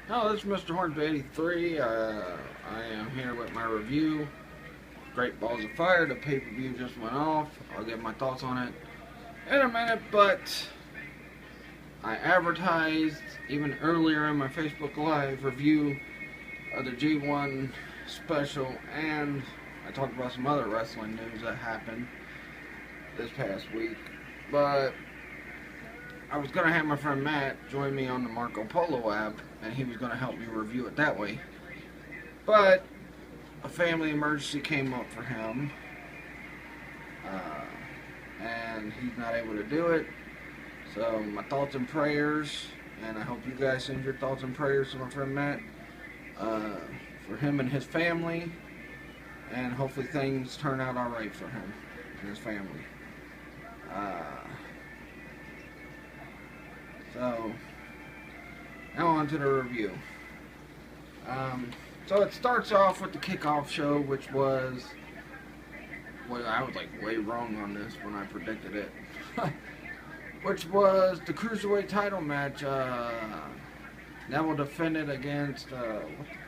Hello, this is Mr. Hornsby 83. I am here with my review. Great Balls of Fire. The pay-per-view just went off. I'll give my thoughts on it in a minute, but I advertised even earlier in my Facebook Live review of the G1 special, and I talked about some other wrestling news that happened this past week. But I was going to have my friend Matt join me on the Marco Polo app, and he was going to help me review it that way. But a family emergency came up for him, and he's not able to do it. So my thoughts and prayers, and I hope you guys send your thoughts and prayers to my friend Matt, for him and his family, and hopefully things turn out alright for him and his family. So, now on to the review. So it starts off with the kickoff show, which was, well, I was like way wrong on this when I predicted it, which was the Cruiserweight title match. Neville defended against, what the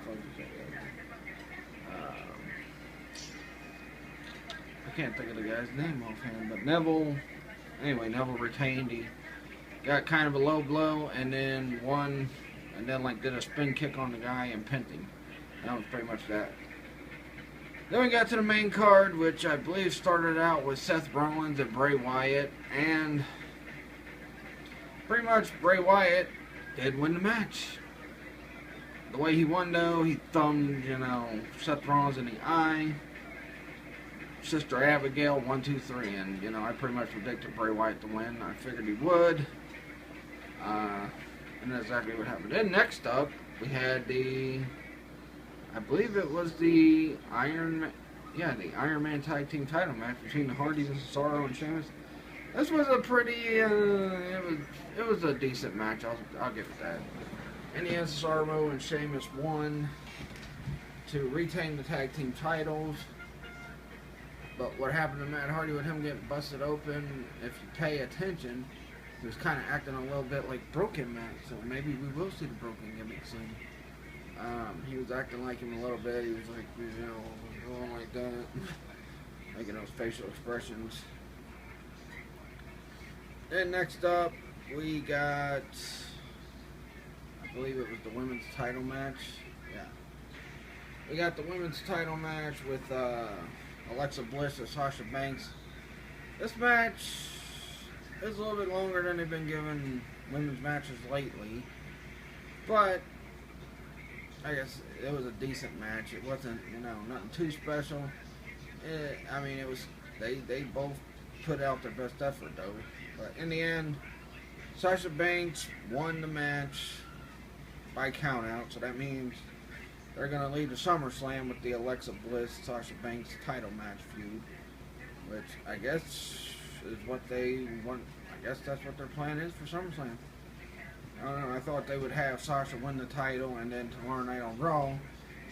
fuck is that? I can't think of the guy's name offhand, but Neville retained. He got kind of a low blow and then won, and then like did a spin kick on the guy and pinned him. That was pretty much that. Then we got to the main card, which I believe started out with Seth Rollins and Bray Wyatt, and pretty much Bray Wyatt did win the match. The way he won, though, he thumbed, Seth Rollins in the eye. Sister Abigail, 1, 2, 3, and I pretty much predicted Bray Wyatt to win. I figured he would, and that's exactly what happened. Then next up, we had I believe it was the Iron Man Tag Team Title match between the Hardys and Cesaro and Sheamus. This was a pretty, it was a decent match. I'll give it that. In the end, Cesaro and Sheamus won to retain the tag team titles. But what happened to Matt Hardy with him getting busted open, if you pay attention, he was kind of acting a little bit like Broken Matt, so maybe we will see the Broken gimmick soon. He was acting like him a little bit. He was like, going like that, making those facial expressions. Then next up, we got, I believe it was the women's title match. Yeah. We got the women's title match with, Alexa Bliss and Sasha Banks. This match is a little bit longer than they've been giving women's matches lately, but I guess it was a decent match. It wasn't, nothing too special. It was, they both put out their best effort though. But in the end, Sasha Banks won the match by countout, so that means they're going to lead to SummerSlam with the Alexa Bliss Sasha Banks title match feud, which I guess is what they want. I guess that's what their plan is for SummerSlam. I don't know. I thought they would have Sasha win the title, and then tomorrow night on Raw,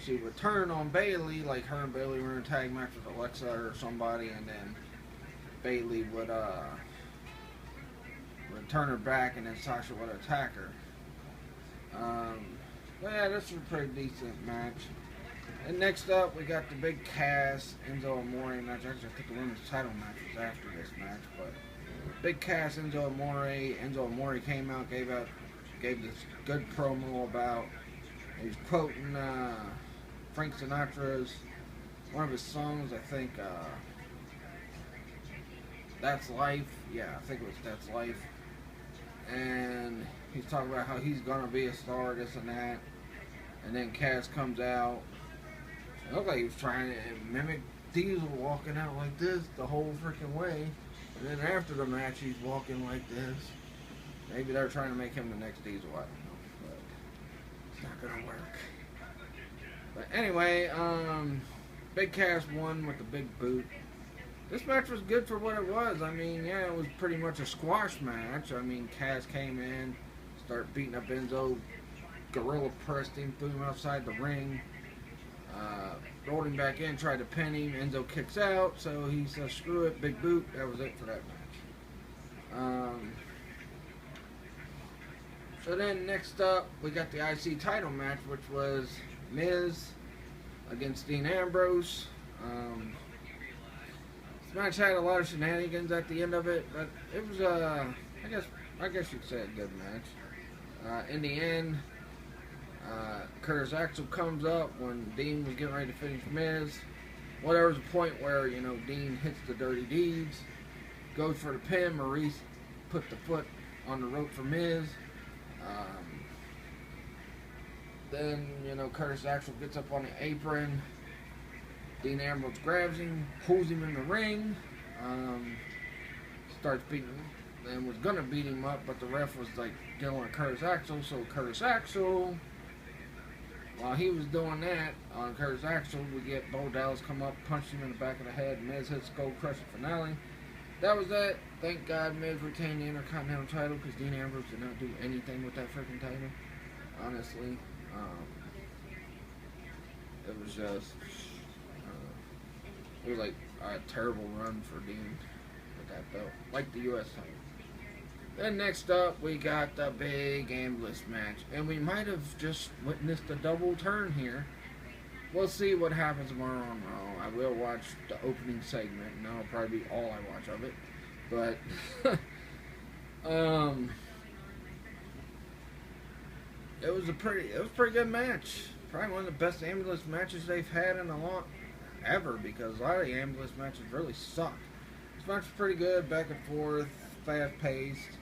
she would turn on Bayley, like her and Bayley were in a tag match with Alexa or somebody, and then Bayley would turn her back, and then Sasha would attack her. But yeah, this was a pretty decent match. And next up, we got the big Cass Enzo Amore match. Actually, I think the women's title match was after this match, but big Cass Enzo Amore. Enzo Amore came out, gave this good promo about, he's quoting Frank Sinatra's, one of his songs, I think, That's Life. Yeah, I think it was That's Life. And he's talking about how he's gonna be a star, this and that. And then Cass comes out. It looked like he was trying to mimic Diesel walking out like this the whole freaking way. And then after the match, he's walking like this. Maybe they're trying to make him the next Diesel. I don't know, but it's not gonna work. But anyway, Big Cass won with the big boot. This match was good for what it was. It was pretty much a squash match. Cass came in, started beating up Enzo, gorilla pressed him, threw him outside the ring, rolled him back in, tried to pin him. Enzo kicks out, so he says, screw it, big boot. That was it for that match. So then next up, we got the IC title match, which was Miz against Dean Ambrose. This match had a lot of shenanigans at the end of it, but it was I guess you could say a good match. In the end, Curtis Axel comes up when Dean was getting ready to finish Miz. Well, there was a point where, you know, Dean hits the Dirty Deeds, goes for the pin. Maurice put the foot on the rope for Miz. Then, you know, Curtis Axel gets up on the apron. Dean Ambrose grabs him, pulls him in the ring, starts beating him, and was going to beat him up, but the ref was, like, dealing with Curtis Axel, so Curtis Axel, while he was doing that, on Curtis Axel, we get Bo Dallas come up, punch him in the back of the head, Miz hits Skull Crusher finale. That was that. Thank God Miz retained the Intercontinental title, because Dean Ambrose did not do anything with that freaking title, honestly. It was just, it was like a terrible run for Dean with that belt, like the U.S. title. Then next up, we got the big ambulance match, and we might have just witnessed a double turn here. We'll see what happens tomorrow on Raw. I will watch the opening segment, and that'll probably be all I watch of it. But, it was a pretty good match. Probably one of the best ambulance matches they've had in a long ever, because a lot of the ambulance matches really suck. This match was pretty good, back and forth, fast paced.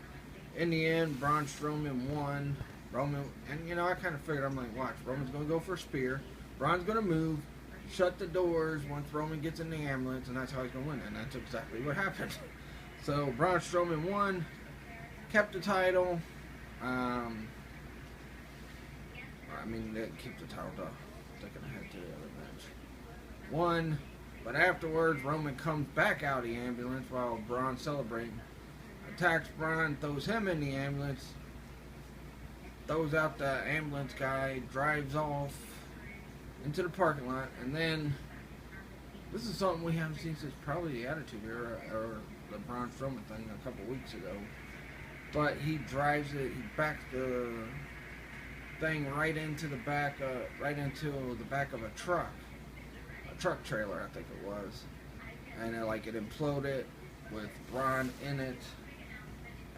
In the end, Braun Strowman won. Roman, and you know, I kind of figured, I'm like, watch, Roman's gonna go for a spear. Braun's gonna move, shut the doors once Roman gets in the ambulance, and that's how he's gonna win. And that's exactly what happened. So Braun Strowman won, kept the title. I mean, they keep the title though. Thinking ahead to the other match. Won, but afterwards, Roman comes back out of the ambulance while Braun's celebrating. Attacks Braun, throws him in the ambulance, throws out the ambulance guy, drives off into the parking lot, and then this is something we haven't seen since probably the Attitude Era or the Braun Strowman thing a couple weeks ago. But he drives it, he backs the thing right into the back of a truck trailer, I think it was, and it imploded with Braun in it.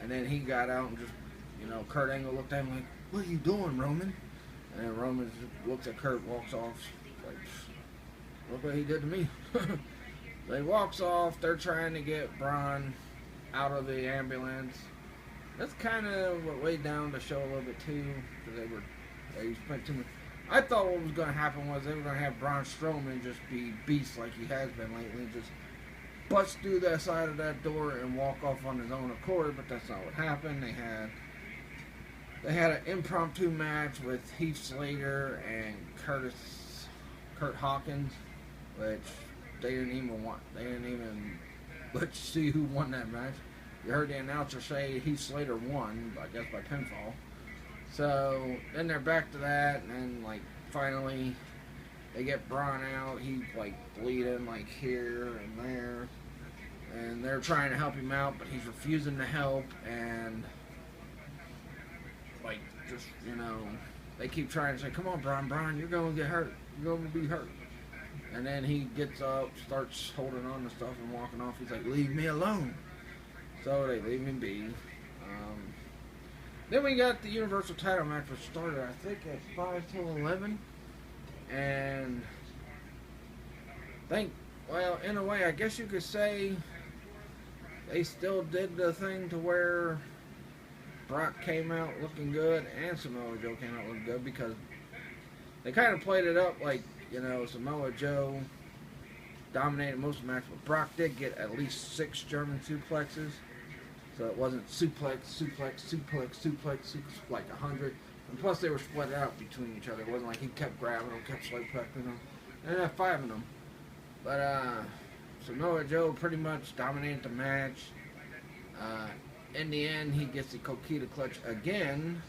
And then he got out and just, you know, Kurt Angle looked at him like, "What are you doing, Roman?" And then Roman just looks at Kurt, walks off, like, "Look what he did to me." So he walks off. They're trying to get Braun out of the ambulance. That's kind of what weighed down the show a little bit too, because they spent too much. I thought what was going to happen was they were going to have Braun Strowman just be beast like he has been lately, just bust through that side of that door and walk off on his own accord, but that's not what happened. They had an impromptu match with Heath Slater and Kurt Hawkins, which they didn't even let you see who won that match. You heard the announcer say Heath Slater won, I guess by pinfall. So then they're back to that, and then finally they get Braun out. He's bleeding here and there. And they're trying to help him out, but he's refusing to help. And they keep trying to say, "Come on, Braun, you're going to get hurt. You're going to be hurt." And then he gets up, starts holding on to stuff and walking off. He's like, "Leave me alone." So they leave him be. Then we got the Universal title match, which started, I think, at 5 till 11. And in a way, I guess you could say they still did the thing to where Brock came out looking good and Samoa Joe came out looking good, because they kind of played it up like, Samoa Joe dominated most of the match, but Brock did get at least 6 German suplexes. So it wasn't suplex, like 100. And plus they were split out between each other. It wasn't like he kept grabbing them, kept suplexing them. And they had 5 of them. But Samoa Joe pretty much dominated the match. In the end, he gets the Coquina clutch again.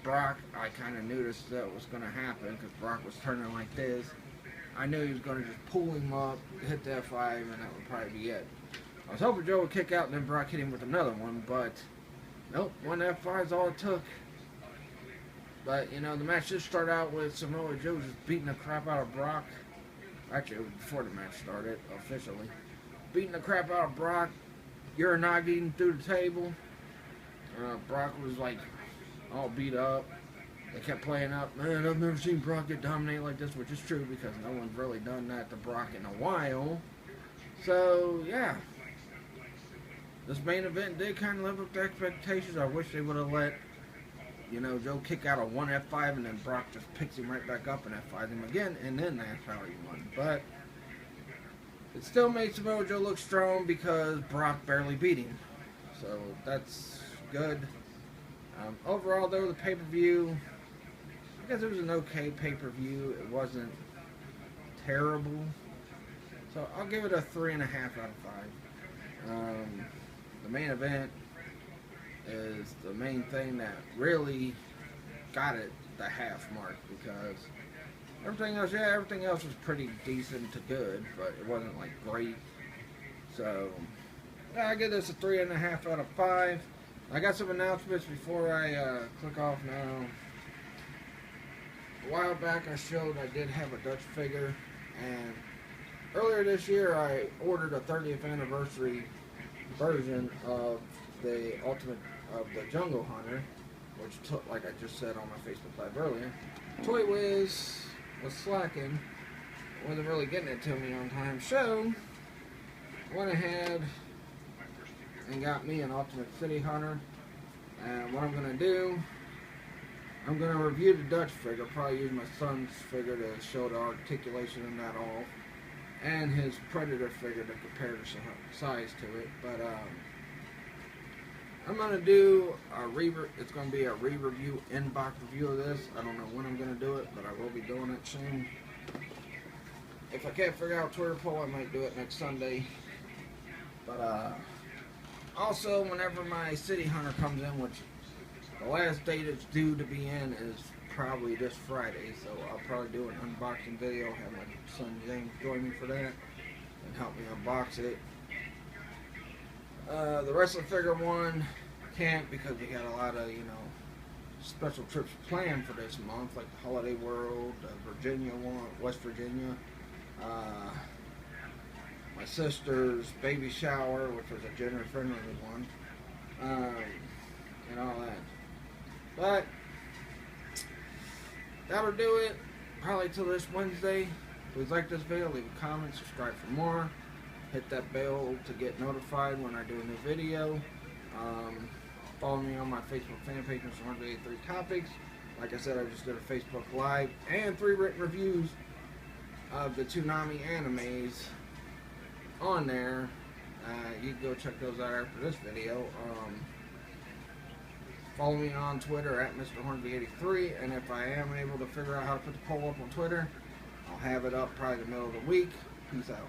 Brock, I kind of knew that was going to happen, because Brock was turning like this. I knew he was going to just pull him up, hit the F5, and that would probably be it. I was hoping Joe would kick out and then Brock hit him with another one, but Nope, one F5 is all it took. But, you know, the match just started out with Samoa Joe just beating the crap out of Brock. Actually, it was before the match started, officially. Beating the crap out of Brock. Uranagi through the table. Brock was, like, all beat up. They kept playing up, man, I've never seen Brock get dominated like this, which is true because no one's really done that to Brock in a while. So, yeah. This main event did kind of live up to expectations. I wish they would have let, you know, Joe kick out a 1 F5 and then Brock just picks him right back up and F5s him again, and then that's how he won. But it still made Samoa Joe look strong because Brock barely beat him. So that's good. Overall, though, the pay-per-view, I guess it was an okay pay-per-view. It wasn't terrible. So I'll give it a 3.5 out of 5. The main event is the main thing that really got it the half mark because everything else was pretty decent to good, but it wasn't like great. So yeah, I give this a 3.5 out of 5. I got some announcements before I click off now. A while back I showed I did have a Dutch figure, and earlier this year I ordered a 30th anniversary version of the Jungle Hunter, which took, like I just said on my Facebook Live earlier. Toy Wiz was slacking, wasn't really getting it to me on time, so went ahead and got me an Ultimate City Hunter. And what I'm going to do, I'm going to review the Dutch figure, probably use my son's figure to show the articulation and that all, and his Predator figure to compare the size to it. But I'm going to do it's going to be a re-review, in-box review of this. I don't know when I'm going to do it, but I will be doing it soon. If I can't figure out Twitter poll, I might do it next Sunday. But also, whenever my City Hunter comes in, which the last date it's due to be in is probably this Friday, so I'll probably do an unboxing video, have my son James join me for that, and help me unbox it. The wrestling figure one can't because we got a lot of, you know, special trips planned for this month, like the Holiday World, Virginia one, West Virginia, my sister's baby shower, which was a gender-friendly one, and all that. But that'll do it, probably till this Wednesday. Please like this video, leave a comment, subscribe for more. Hit that bell to get notified when I do a new video. Follow me on my Facebook fan page, Mr. 183 Topics. Like I said, I just did a Facebook Live and 3 written reviews of the Toonami animes on there. You can go check those out after this video. Follow me on Twitter at Mr. Hornsby83, and if I am able to figure out how to put the poll up on Twitter, I'll have it up probably the middle of the week. Peace out.